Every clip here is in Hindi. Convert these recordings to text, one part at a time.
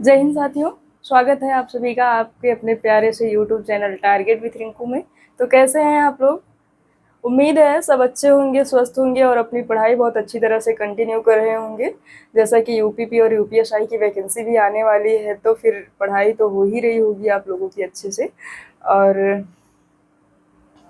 जय हिंद साथियों। स्वागत है आप सभी का आपके अपने प्यारे से YouTube channel target with Rinku में। तो कैसे हैं आप लोग? उम्मीद है सब अच्छे होंगे, स्वस्थ होंगे और अपनी पढ़ाई बहुत अच्छी तरह से कंटिन्यू कर रहे होंगे। जैसा कि यूपीपी और यूपीएसआई की वैकेंसी भी आने वाली है, तो फिर पढ़ाई तो हो ही रही होगी आप लोगों की अच्छे से। और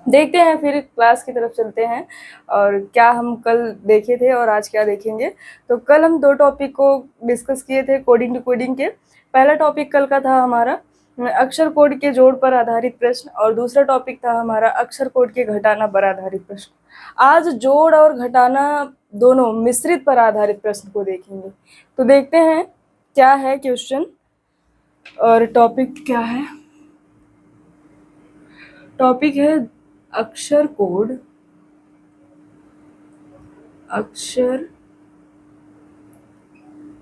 देखते हैं, फिर क्लास की तरफ चलते हैं और क्या हम कल देखे थे और आज क्या देखेंगे। तो कल हम दो टॉपिक को डिस्कस किए थे कोडिंग टू कोडिंग के। पहला टॉपिक कल का था हमारा अक्षर कोड के जोड़ पर आधारित प्रश्न और दूसरा टॉपिक था हमारा अक्षर कोड के घटाना पर आधारित प्रश्न। आज जोड़ और घटाना दोनों मिश्रित पर आधारित प्रश्न को देखेंगे। तो देखते हैं क्या है क्वेश्चन और टॉपिक क्या है। टॉपिक है अक्षर कोड अक्षर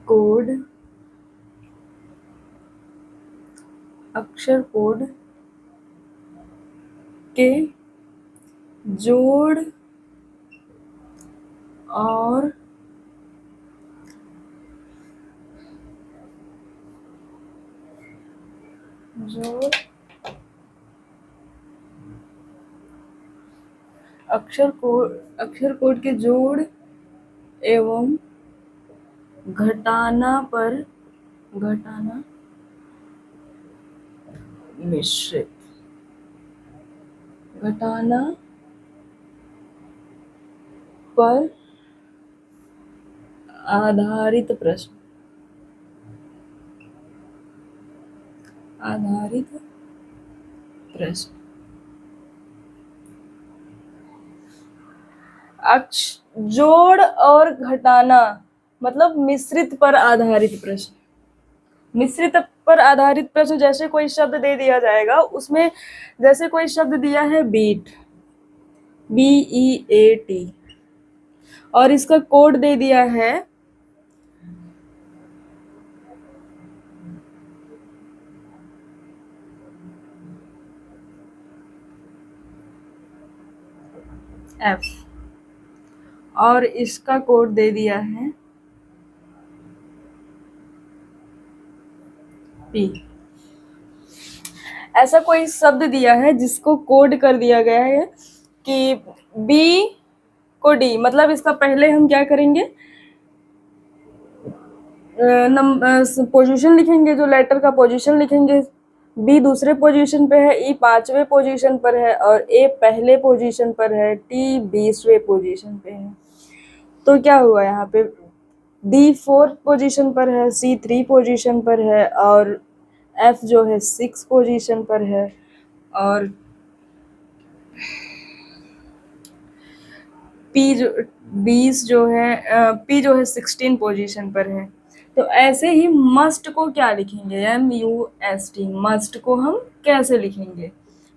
कोड अक्षर कोड के जोड़ और जोड़ अक्षर कोड के जोड़ एवं घटाना मिश्रित घटाना पर आधारित प्रश्न जोड़ और घटाना मतलब मिश्रित पर आधारित प्रश्न। मिश्रित पर आधारित प्रश्न जैसे कोई शब्द दे दिया जाएगा, उसमें जैसे कोई शब्द दिया है बीट, BEAT, और इसका कोड दे दिया है F और इसका कोड दे दिया है P। ऐसा कोई शब्द दिया है जिसको कोड कर दिया गया है कि B को D, मतलब इसका पहले हम क्या करेंगे, पोजीशन लिखेंगे, जो लेटर का पोजीशन लिखेंगे। बी दूसरे पोजीशन पे है, ई पांचवें पोजीशन पर है और ए पहले पोजीशन पर है, टी 20वें पोजीशन पे है। तो क्या हुआ यहाँ पे, डी 4th पोजीशन पर है, सी 3 पोजीशन पर है और एफ जो है 6 पोजीशन पर है और पी जो 20 जो है पी जो है 16 पोजीशन पर है। तो ऐसे ही मस्ट को क्या लिखेंगे, MUST, मस्ट को हम कैसे लिखेंगे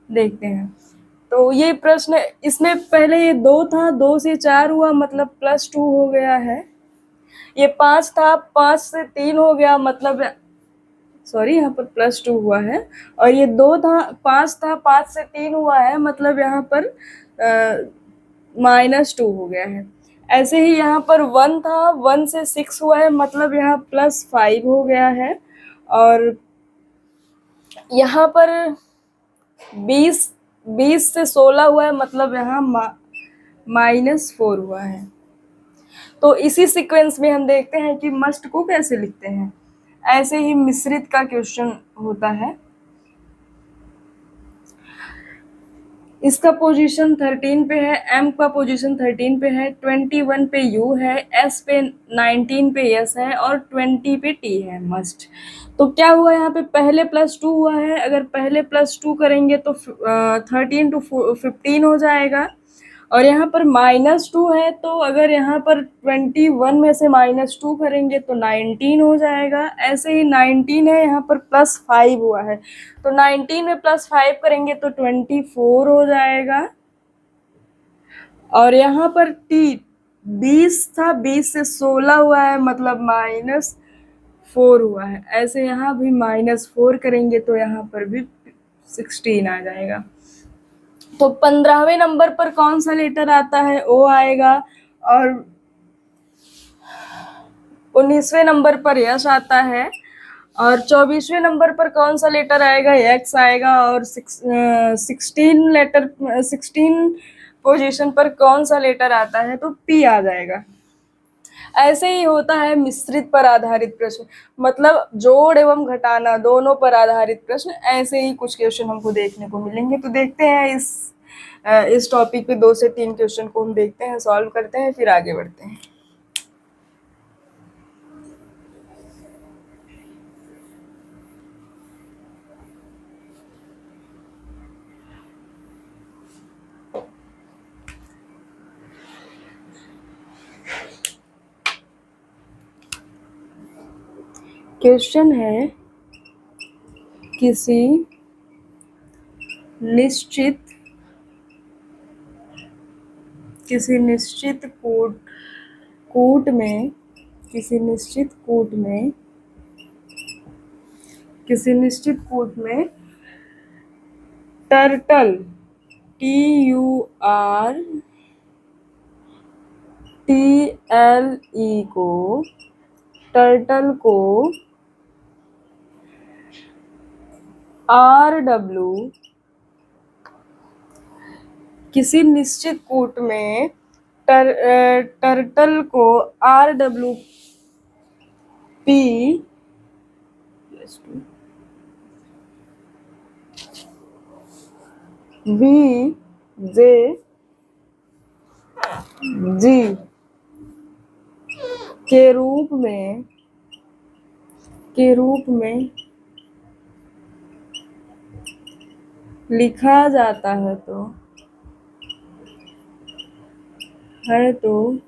देखते हैं। तो ये प्रश्न, इसमें पहले ये 2 था, 2 से 4 हुआ मतलब +2 हो गया है। ये 5 था, 5 से 3 हो गया मतलब, सॉरी यहाँ पर +2 हुआ है। और ये 2 था, 5 था, 5 से 3 हुआ है मतलब यहाँ पर -2 हो गया है। ऐसे ही यहाँ पर 1 था, 1 से 6 हुआ है मतलब यहाँ +5 हो गया है। और यहाँ पर 20 से 16 हुआ है मतलब यहाँ -4 हुआ है। तो इसी सीक्वेंस में हम देखते हैं कि मस्ट को कैसे लिखते हैं। ऐसे ही मिश्रित का क्वेश्चन होता है। इसका पोजीशन 13 पे है, एम का पोजीशन 13 पे है, 21 पे यू है, एस पे 19 पे यस है और 20 पे टी है मस्ट। तो क्या हुआ यहाँ पे, पहले +2 हुआ है, अगर पहले +2 करेंगे तो 13 to 15 हो जाएगा। और यहाँ पर -2 है, तो अगर यहाँ पर 21 में से -2 करेंगे तो 19 हो जाएगा। ऐसे ही 19 है, यहाँ पर +5 हुआ है, तो 19 में +5 करेंगे तो 24 हो जाएगा। और यहाँ पर टी 20 था, 20 से 16 हुआ है मतलब -4 हुआ है। ऐसे यहाँ भी -4 करेंगे तो यहाँ पर भी 16 आ जाएगा। तो 15वें नंबर पर कौन सा लेटर आता है, ओ आएगा। और 19वें नंबर पर यश आता है और 24वें नंबर पर कौन सा लेटर आएगा, एक्स आएगा। और 16 पोजीशन पर कौन सा लेटर आता है, तो पी आ जाएगा। ऐसे ही होता है मिश्रित पर आधारित प्रश्न, मतलब जोड़ एवं घटाना दोनों पर आधारित प्रश्न। ऐसे ही कुछ क्वेश्चन हमको देखने को मिलेंगे। तो देखते हैं इस टॉपिक पे 2 से 3 क्वेश्चन को हम देखते हैं, सॉल्व करते हैं, फिर आगे बढ़ते हैं। क्वेश्चन है, किसी निश्चित कूट में टर्टल TURTLE को RW, किसी निश्चित कूट में टर्टल को RWP VJG के रूप में लिखा जाता है तो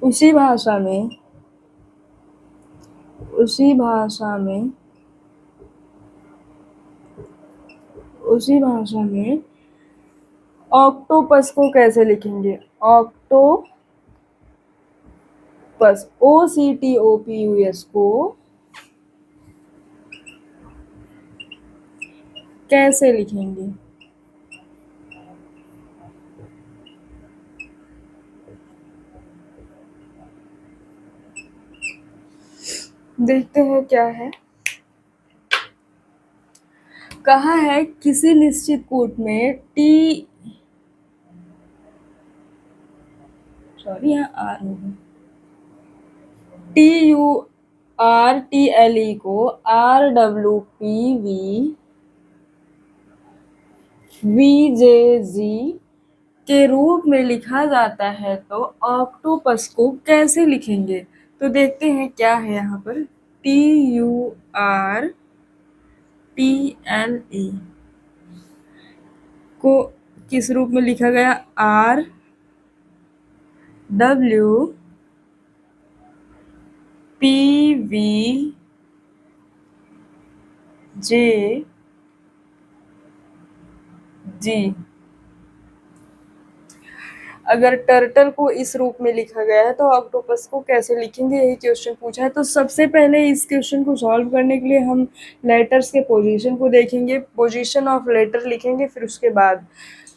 उसी भाषा में ऑक्टोपस को कैसे लिखेंगे, ऑक्टोपस OCTOPUS को कैसे लिखेंगे। देखते हैं क्या है। कहा है किसी निश्चित कूट में यहाँ R होगा, TURTLE को RWPVJG के रूप में लिखा जाता है, तो ऑक्टोपस को कैसे लिखेंगे। तो देखते हैं क्या है यहाँ पर। TURTLE को किस रूप में लिखा गया, RWPVJG। अगर टर्टल को इस रूप में लिखा गया है तो ऑक्टोपस को कैसे लिखेंगे, यही क्वेश्चन पूछा है। तो सबसे पहले इस क्वेश्चन को सॉल्व करने के लिए हम लेटर्स के पोजीशन को देखेंगे, पोजीशन ऑफ लेटर लिखेंगे, फिर उसके बाद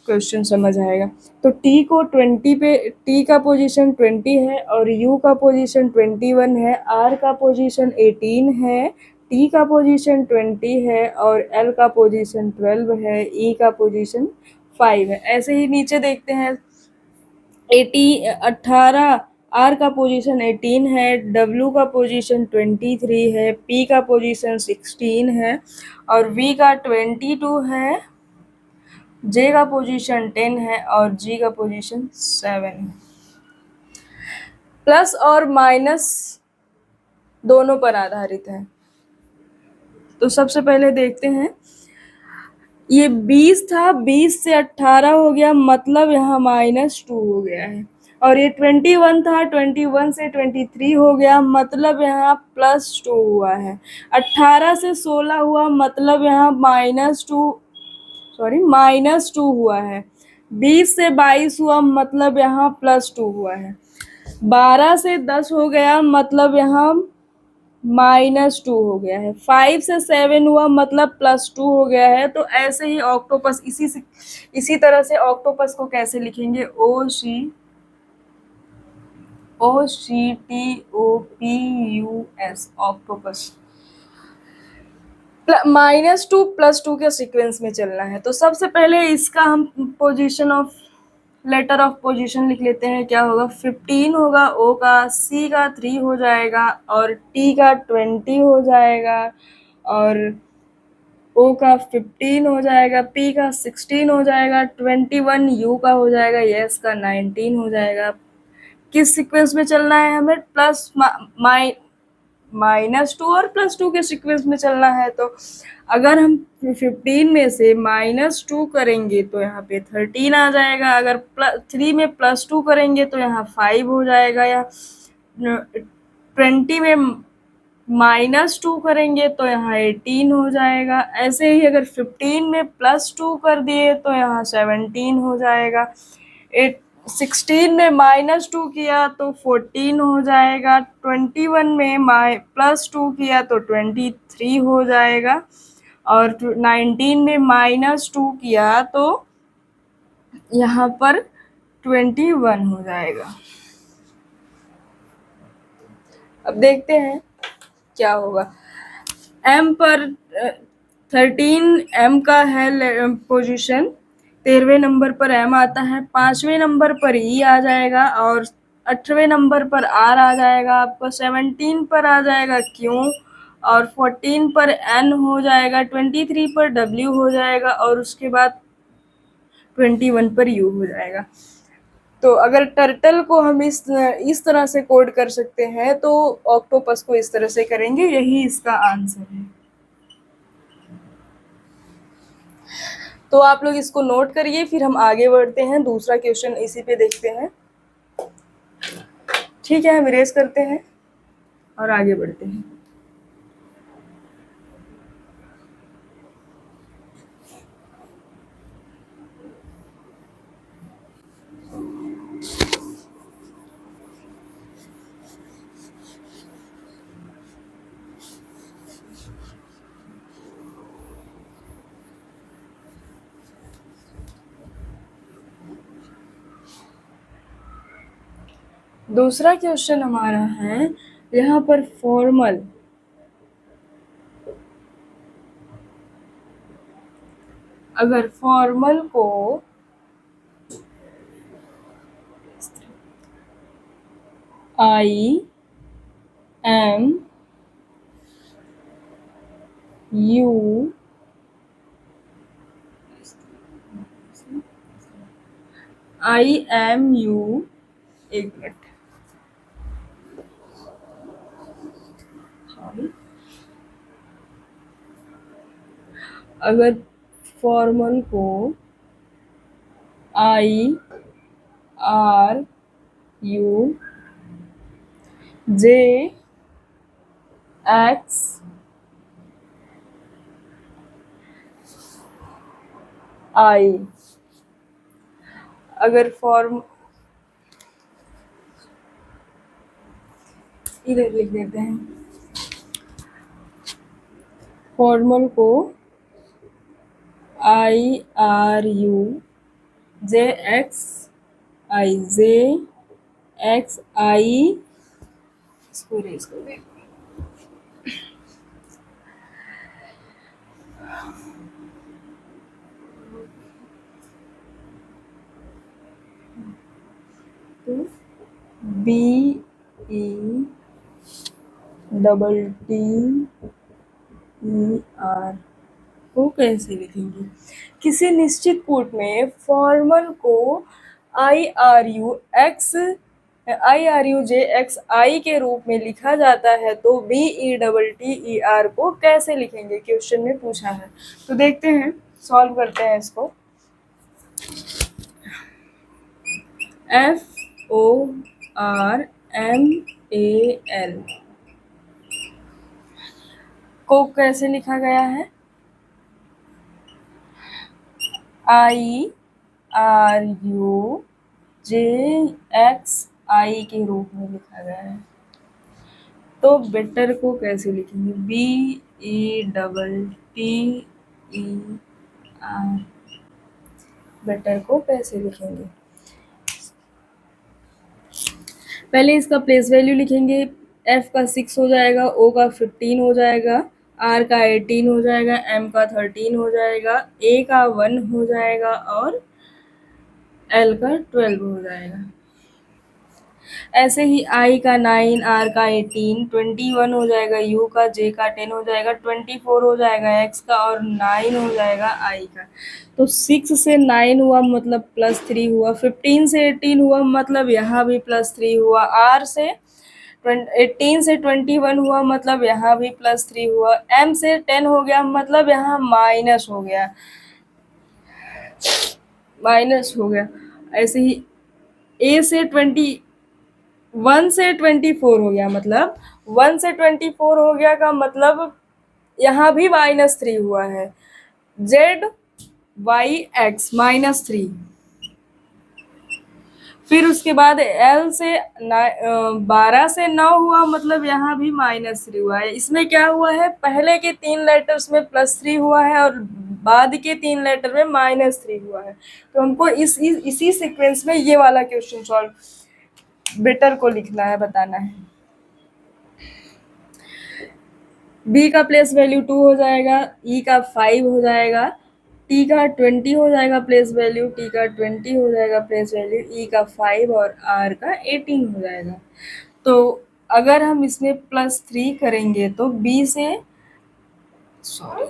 क्वेश्चन समझ आएगा। तो टी को 20 पे, टी का पोजीशन 20 है और यू का पोजीशन 21 है, आर का पोजीशन 18 है, टी का पोजीशन 20 है और एल का पोजीशन 12 है, ई का पोजीशन 5 है। ऐसे ही नीचे देखते हैं 18, आर का पोजीशन 18 है, डब्ल्यू का पोजीशन 23 है, पी का पोजीशन 16 है और वी का 22 है, जे का पोजीशन 10 है और जी का पोजीशन 7 है। प्लस और माइनस दोनों पर आधारित है। तो सबसे पहले देखते हैं, ये 20 था, 20 से 18 हो गया, मतलब यहाँ -2 हो गया है। और ये 21 था, 21 से 23 हो गया, मतलब यहाँ +2 हुआ है। 18 से 16 हुआ, मतलब यहाँ -2 हुआ है। 20 से 22 हुआ, मतलब यहाँ +2 हुआ है। 12 से 10 हो गया, मतलब यहाँ -2 हो गया है। 5 से 7 हुआ, मतलब +2 हो गया है। तो ऐसे ही ऑक्टोपस, इसी तरह से ऑक्टोपस को कैसे लिखेंगे, OCTOPUS, ऑक्टोपस। -2 +2 के सीक्वेंस में चलना है। तो सबसे पहले इसका हम position of letter of position लिख लेते हैं। क्या होगा? 15 होगा ओ का, सी का 3 हो जाएगा और टी का 20 हो जाएगा और ओ का 15 हो जाएगा, पी का 16 हो जाएगा, 21 यू का हो जाएगा, एस का 19 हो जाएगा। किस सीक्वेंस में चलना है हमें? प्लस -2 और +2 के सीक्वेंस में चलना है। तो अगर हम 15 में से -2 करेंगे तो यहाँ पे 13 आ जाएगा। अगर 3 में +2 करेंगे तो यहाँ 5 हो जाएगा। या 20 में -2 करेंगे तो यहाँ 18 हो जाएगा। ऐसे ही अगर 15 में +2 कर दिए तो यहाँ 17 हो जाएगा। 16 में -2 किया तो 14 हो जाएगा। 21 में +2 किया तो 23 हो जाएगा और 19 में -2 किया तो यहाँ पर 21 हो जाएगा। अब देखते हैं क्या होगा। एम पर 13 एम का है पोजीशन, 13वें नंबर पर एम आता है, 5वें नंबर पर ई आ जाएगा और 8वें नंबर पर आर आ जाएगा। आपको 17 पर आ जाएगा क्यू और 14 पर एन हो जाएगा, 23 पर डब्ल्यू हो जाएगा और उसके बाद 21 पर यू हो जाएगा। तो अगर टर्टल को हम इस तरह से कोड कर सकते हैं तो ऑक्टोपस को इस तरह से करेंगे। यही इसका आंसर है। तो आप लोग इसको नोट करिए, फिर हम आगे बढ़ते हैं। दूसरा क्वेश्चन इसी पे देखते हैं। ठीक है, हम इरेज करते हैं और आगे बढ़ते हैं। दूसरा क्वेश्चन हमारा है यहाँ पर फॉर्मल, अगर फॉर्मल को I am you एक मिनट, अगर फॉर्मल को IRUJXI अगर फॉर्म इधर लिख देते हैं, फॉर्मल को IRUJXI इसको रेज कर दें। तो BETTER को कैसे लिखेंगे? किसी निश्चित पुट में फॉर्मल को IRUJXI के रूप में लिखा जाता है तो BETTER को कैसे लिखेंगे? क्वेश्चन में पूछा है। तो देखते हैं, सॉल्व करते हैं इसको। FORMAL को कैसे लिखा गया है? IRUJXI के रूप में लिखा गया है। तो बेटर को कैसे लिखेंगे? BETTER बेटर को कैसे लिखेंगे? पहले इसका प्लेस वैल्यू लिखेंगे। एफ का 6 हो जाएगा, ओ का 15 हो जाएगा, आर का 18 हो जाएगा, एम का 13 हो जाएगा, ए का 1 हो जाएगा और एल का 12 हो जाएगा। ऐसे ही आई का 9, आर का 18, 21 हो जाएगा, यू का, जे का 10 हो जाएगा, 24 हो जाएगा एक्स का और 9 हो जाएगा आई का। तो 6 से 9 हुआ मतलब +3 हुआ, 15 से 18 हुआ मतलब यहाँ भी +3 हुआ, आर से 18 से 21 हुआ मतलब यहाँ भी +3 हुआ, एम से 10 हो गया मतलब यहाँ माइनस हो गया, माइनस हो गया। ऐसे ही ए से 1 से 24 हो गया मतलब 1 से 24 हो गया का मतलब यहाँ भी -3 हुआ है। Z Y X -3। फिर उसके बाद एल से 12 से 9 हुआ मतलब यहाँ भी -3 हुआ है। इसमें क्या हुआ है, पहले के 3 लेटर्स में +3 हुआ है और बाद के 3 लेटर में -3 हुआ है। तो हमको इसी सीक्वेंस में ये वाला क्वेश्चन सॉल्व बेटर को लिखना है, बताना है। बी का प्लेस वैल्यू 2 हो जाएगा, ई का 5 हो जाएगा, टी का 20 हो जाएगा प्लेस वैल्यू, टी का 20 हो जाएगा प्लेस वैल्यू, ई का 5 और आर का 18 हो जाएगा। तो अगर हम इसमें +3 करेंगे तो बी से सॉरी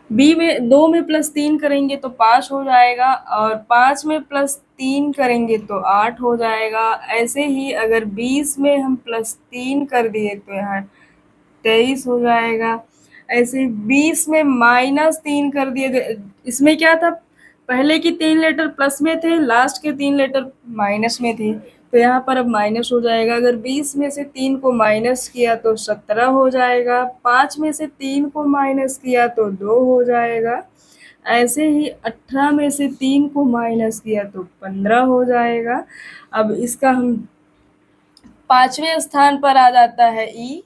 बी में 2 में +3 करेंगे तो 5 हो जाएगा और 5 में +3 करेंगे तो 8 हो जाएगा। ऐसे ही अगर 20 में हम +3 कर दिए तो यहाँ 23 हो जाएगा। ऐसे 20 में -3 कर दिए तो इसमें क्या था, पहले की 3 लेटर प्लस में थे, लास्ट के 3 लेटर माइनस में थे, तो यहाँ पर अब माइनस हो जाएगा। अगर 20 में से 3 को माइनस किया तो 17 हो जाएगा, 5 में से 3 को माइनस किया तो 2 हो जाएगा। ऐसे ही 18 में से 3 को माइनस किया तो 15 हो जाएगा। अब इसका हम 5वें स्थान पर आ जाता है ई,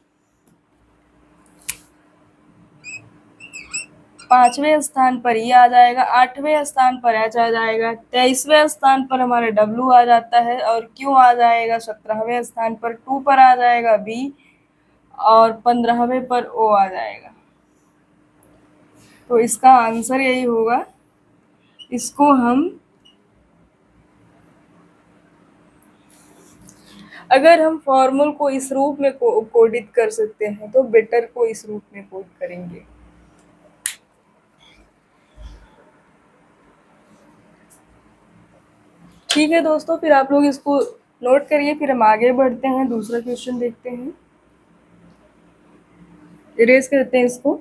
5वें स्थान पर ई आ जाएगा, 8वें स्थान पर एच आ जाएगा, 23वें स्थान पर हमारे डब्ल्यू आ जाता है और क्यू आ जाएगा, 17वें स्थान पर 2 पर आ जाएगा बी और 15वें पर ओ आ जाएगा। तो इसका आंसर यही होगा। इसको हम अगर हम फॉर्मूल को इस रूप में कोडित कर सकते हैं तो बेटर को इस रूप में कोड करेंगे। ठीक है दोस्तों, फिर आप लोग इसको नोट करिए, फिर हम आगे बढ़ते हैं, दूसरा क्वेश्चन देखते हैं। इरेज करते हैं इसको।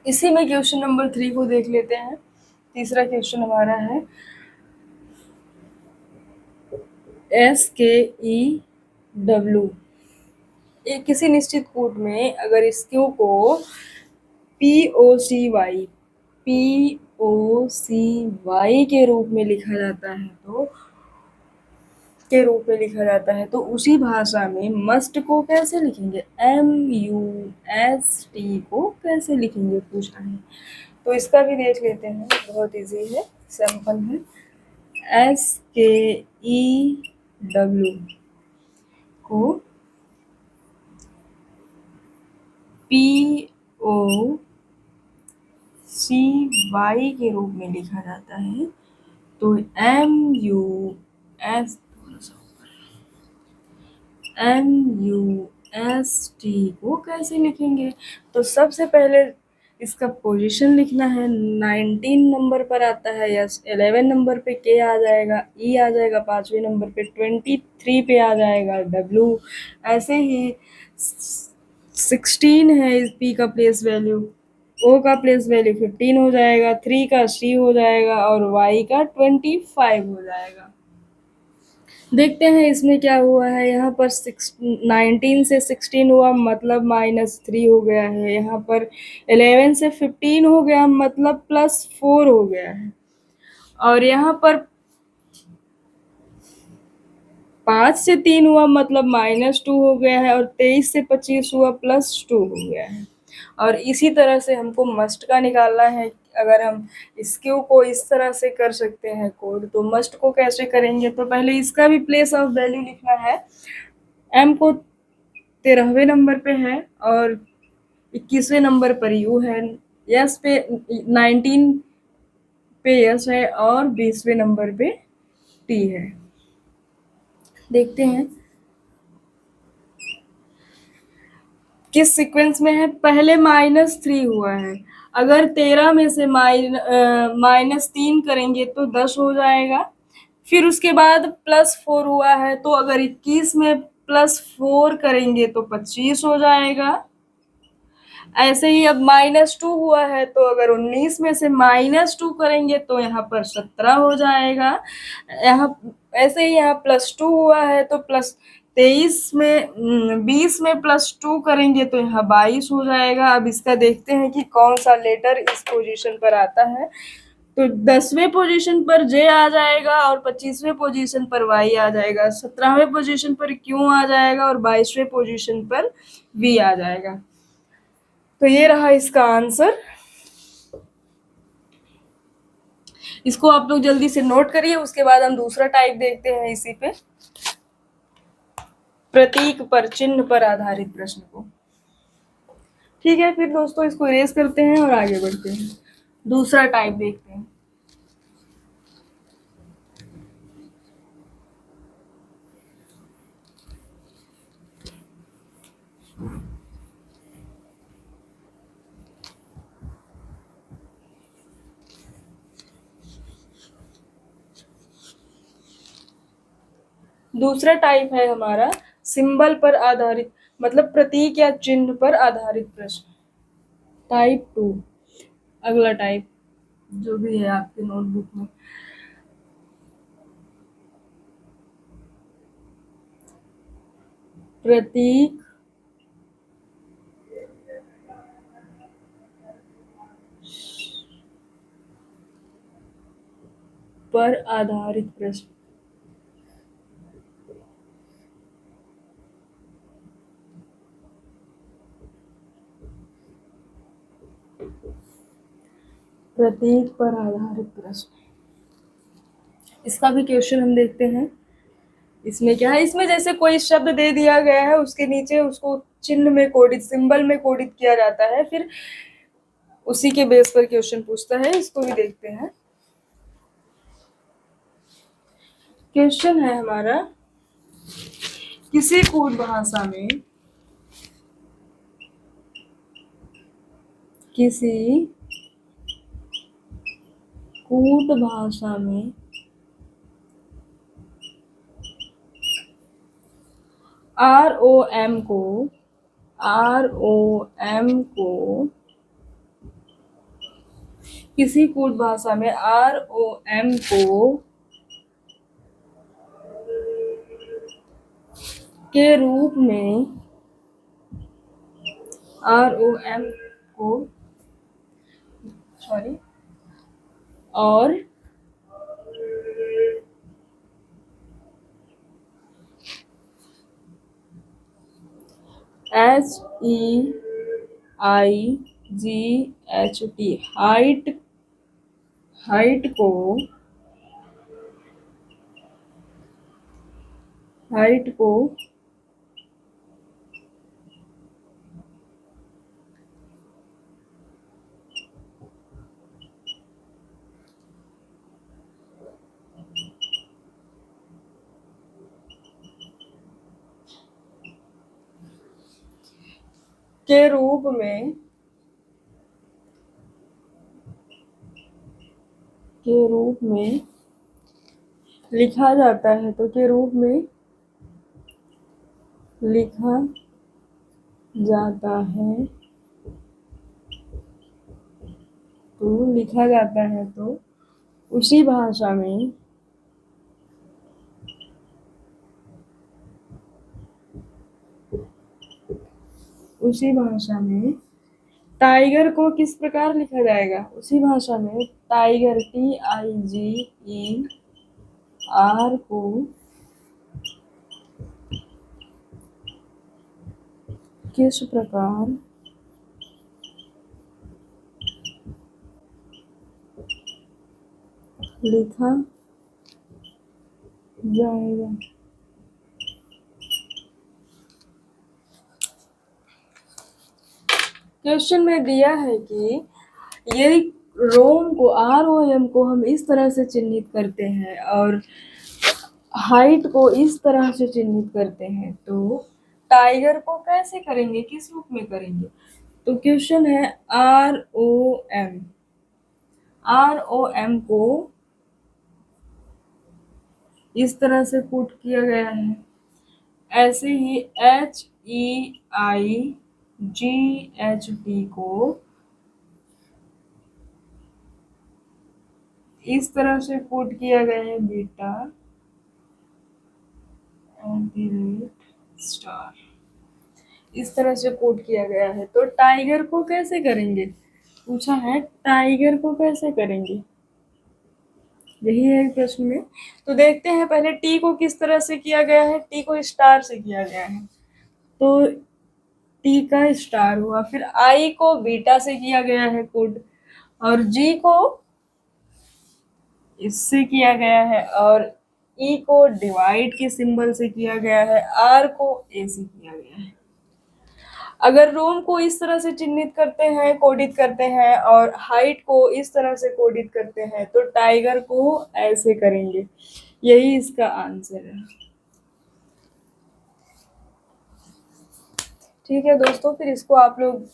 इसी में क्वेश्चन नंबर 3 को देख लेते हैं। तीसरा क्वेश्चन हमारा है SKEW। एक किसी निश्चित कोड में अगर इस क्यू को POCY के रूप में लिखा जाता है तो उसी भाषा में मस्ट को कैसे लिखेंगे, MUST को कैसे लिखेंगे पूछा है। तो इसका भी देख लेते हैं, बहुत इजी है, सिंपल है। SKEW को POCY के रूप में लिखा जाता है तो MUST को कैसे लिखेंगे। तो सबसे पहले इसका पोजीशन लिखना है। 19 नंबर पर आता है, यस 11 नंबर पे के आ जाएगा, ई आ जाएगा 5वें नंबर पे, 23 पे आ जाएगा डब्ल्यू। ऐसे ही 16 है इस पी का प्लेस वैल्यू, ओ का प्लेस वैल्यू 15 हो जाएगा, 3 का सी हो जाएगा और वाई का 25 हो जाएगा। देखते हैं इसमें क्या हुआ है। यहाँ पर 19 से 16 हुआ मतलब -3 हो गया है। यहाँ पर 11 से 15 हो गया मतलब +4 हो गया है। और यहाँ पर 5 से 3 हुआ मतलब -2 हो गया है, और 23 से 25 हुआ +2 हो गया है। और इसी तरह से हमको मस्ट का निकालना है। अगर हम इस क्यू को इस तरह से कर सकते हैं कोड, तो मस्ट को कैसे करेंगे? तो पहले इसका भी प्लेस ऑफ वैल्यू लिखना है। एम को 13वें नंबर पे है और 21वें नंबर पर यू है। यस पे 19 पे यस है और 20वें नंबर पे टी है। देखते हैं किस सीक्वेंस में है। पहले -3 हुआ है। अगर 13 में से -3 करेंगे तो 10 हो जाएगा। फिर उसके बाद +4 हुआ है, तो अगर 21 में +4 करेंगे तो 25 हो जाएगा। ऐसे ही अब -2 हुआ है, तो अगर 19 में से -2 करेंगे तो यहाँ पर 17 हो जाएगा। यहाँ ऐसे ही यहाँ +2 हुआ है, तो प्लस 23 में 20 में +2 करेंगे तो यहाँ 22 हो जाएगा। अब इसका देखते हैं कि कौन सा लेटर इस पोजीशन पर आता है। तो 10वें पोजीशन पर जे आ जाएगा और 25वें पोजीशन पर वाई आ जाएगा, 17वें पोजीशन पर क्यू आ जाएगा और 22वें पोजीशन पर वी आ जाएगा। तो ये रहा इसका आंसर। इसको आप लोग जल्दी से नोट करिए, उसके बाद हम दूसरा टाइप देखते हैं इसी पे, प्रतीक पर, चिन्ह पर आधारित प्रश्न को। ठीक है, फिर दोस्तों इसको इरेज करते हैं और आगे बढ़ते हैं, दूसरा टाइप देखते हैं। दूसरा टाइप है हमारा सिंबल पर आधारित, मतलब प्रतीक या चिन्ह पर आधारित प्रश्न। टाइप 2, अगला टाइप जो भी है आपके नोटबुक में। प्रतीक पर आधारित प्रश्न। प्रतीक पर आधारित प्रश्न, इसका भी क्वेश्चन हम देखते हैं। इसमें क्या है, इसमें जैसे कोई शब्द दे दिया गया है, उसके नीचे उसको चिन्ह में कोडित, सिंबल में कोडित किया जाता है, फिर उसी के बेस पर क्वेश्चन पूछता है। इसको भी देखते हैं। क्वेश्चन है हमारा, किसी कूट भाषा में, किसी कूट भाषा में ROM को किसी कूट भाषा में ROM को के रूप में, ROM को और HEIGHT, हाइट को के रूप में लिखा जाता है, तो के रूप में लिखा जाता है, तो उसी भाषा में टाइगर को किस प्रकार लिखा जाएगा? उसी भाषा में टाइगर TIGER को किस प्रकार लिखा जाएगा? क्वेश्चन में दिया है कि यदि रोम को ROM को हम इस तरह से चिन्हित करते हैं और हाइट को इस तरह से चिन्हित करते हैं तो टाइगर को कैसे करेंगे, किस रूप में करेंगे? तो क्वेश्चन है ROM को इस तरह से पुट किया गया है। ऐसे ही HEIGHT को इस तरह से पुट किया गया है, बीटा स्टार, इस तरह से पुट किया गया है। तो टाइगर को कैसे करेंगे, पूछा है टाइगर को कैसे करेंगे, यही है प्रश्न में। तो देखते हैं पहले टी को किस तरह से किया गया है। टी को स्टार से किया गया है तो टी का स्टार हुआ, फिर आई को बीटा से किया गया है कोड, और जी को इससे किया गया है, और ई को डिवाइड के सिंबल से किया गया है, आर को ए से किया गया है। अगर रोम को इस तरह से चिन्हित करते हैं, कोडित करते हैं, और हाइट को इस तरह से कोडित करते हैं तो टाइगर को ऐसे करेंगे, यही इसका आंसर है। ठीक है दोस्तों, फिर इसको आप लोग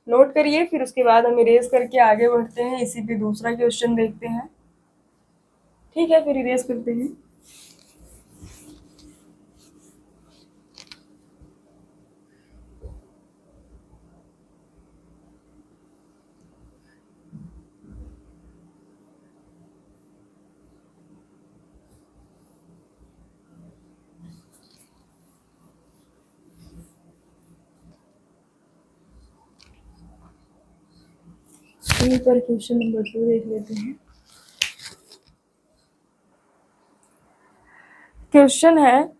नोट करिए, फिर उसके बाद हम इरेज करके आगे बढ़ते हैं, इसी पे दूसरा क्वेश्चन देखते हैं। ठीक है, फिर इरेज करते हैं। यहीं पर क्वेश्चन नंबर 2 देख लेते हैं। क्वेश्चन है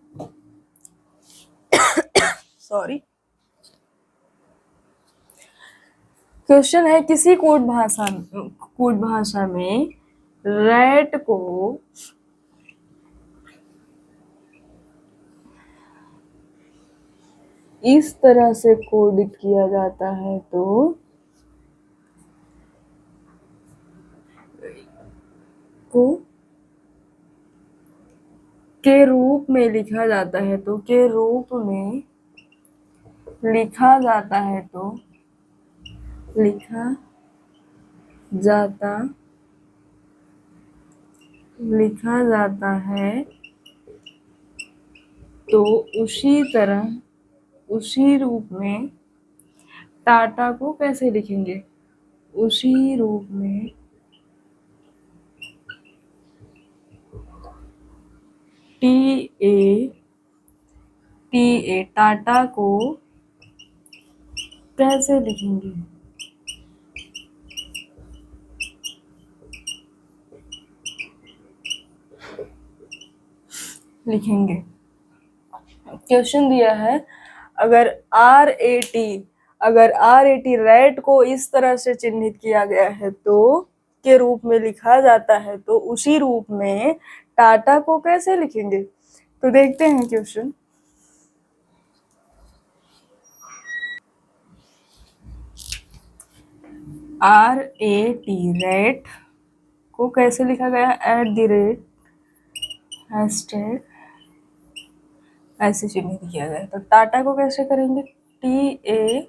सॉरी क्वेश्चन है किसी कोड भाषा में रैट को इस तरह से कोडित किया जाता है तो को के रूप में लिखा जाता है, तो के रूप में लिखा जाता है तो लिखा जाता है तो उसी रूप में टाटा को कैसे लिखेंगे, उसी रूप में TA टाटा को कैसे लिखेंगे, क्वेश्चन दिया है अगर RAT रैट को इस तरह से चिन्हित किया गया है तो के रूप में लिखा जाता है तो उसी रूप में टाटा को कैसे लिखेंगे। तो देखते हैं क्वेश्चन। RAT रैट को कैसे लिखा गया है, @ ऐसे चिन्हित किया गया है। तो टाटा को कैसे करेंगे, TA।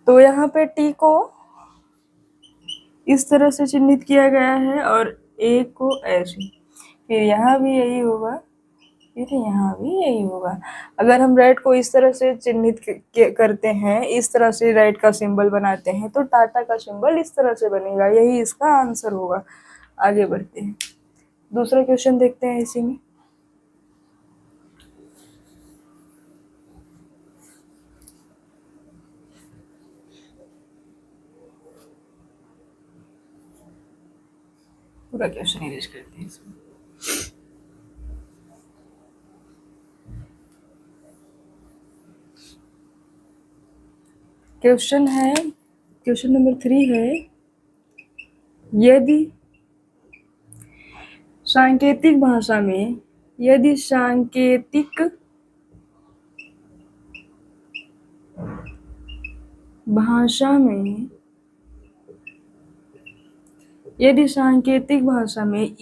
तो यहाँ पे टी को इस तरह से चिन्हित किया गया है और ए को ऐसे, फिर यहाँ भी यही होगा, फिर यहाँ भी यही होगा। अगर हम रेड को इस तरह से चिन्हित करते हैं, इस तरह से रेड का सिंबल बनाते हैं तो टाटा का सिंबल इस तरह से बनेगा, यही इसका आंसर होगा। आगे बढ़ते हैं, दूसरा क्वेश्चन देखते हैं इसी में। पूरा क्वेश्चन इरेज करते हैं इसमें। क्वेश्चन नंबर 3 है, यदि सांकेतिक भाषा में यदि सांकेतिक भाषा में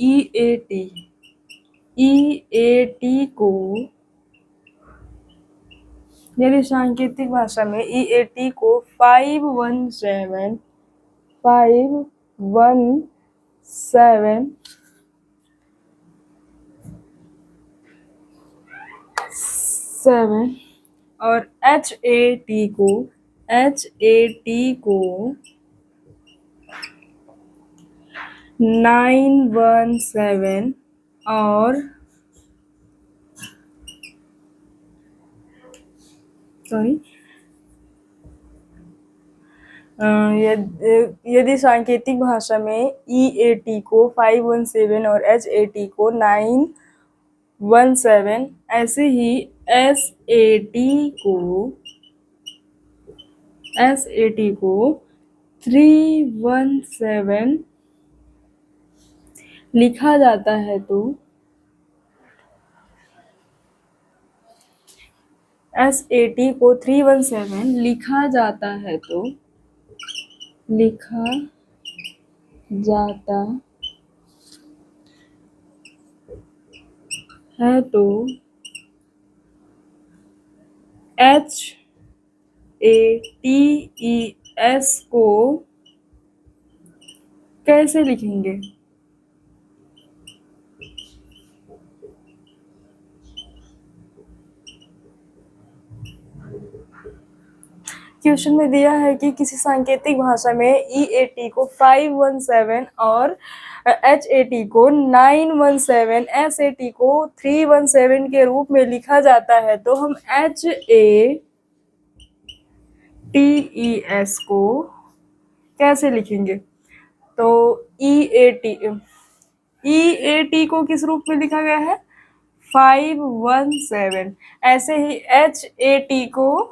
EAT को 517 और HAT को 917 और यदि सांकेतिक भाषा में EAT को 517 और HAT को 917, ऐसे ही SAT को 317 लिखा जाता है तो SAT को 317 लिखा जाता है तो HATES को कैसे लिखेंगे? क्वेश्चन में दिया है कि किसी सांकेतिक भाषा में EAT को 517 और HAT को 917, SAT को 317 के रूप में लिखा जाता है तो हम HATES को कैसे लिखेंगे? तो EAT को किस रूप में लिखा गया है? 517। ऐसे ही HAT को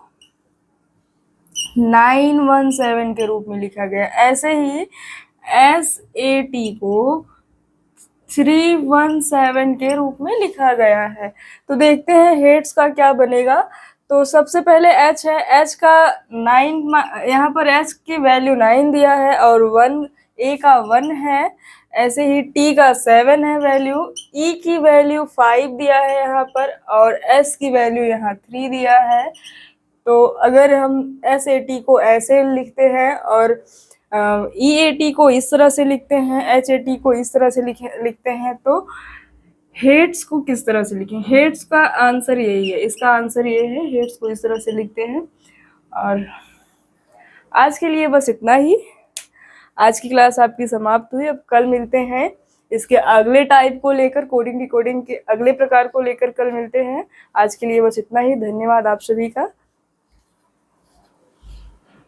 917 के रूप में लिखा गया। ऐसे ही SAT को 317 के रूप में लिखा गया है। तो देखते हैं हेड्स का क्या बनेगा। तो सबसे पहले H है, H का 9, यहाँ पर H की वैल्यू 9 दिया है और 1 A का 1 है। ऐसे ही T का 7 है वैल्यू, E की वैल्यू 5 दिया है यहाँ पर और S की वैल्यू यहाँ 3 दिया है। तो अगर हम SAT को ऐसे लिखते हैं और EAT को इस तरह से लिखते हैं, HAT को इस तरह से लिखते हैं, तो हेड्स को किस तरह से लिखें? हेड्स का आंसर यही है, इसका आंसर ये है, हेड्स को इस तरह से लिखते हैं। और आज के लिए बस इतना ही। आज की क्लास आपकी समाप्त हुई। अब कल मिलते हैं इसके अगले टाइप को लेकर, कोडिंग डिकोडिंग के अगले प्रकार को लेकर कल मिलते हैं। आज के लिए बस इतना ही। धन्यवाद आप सभी का।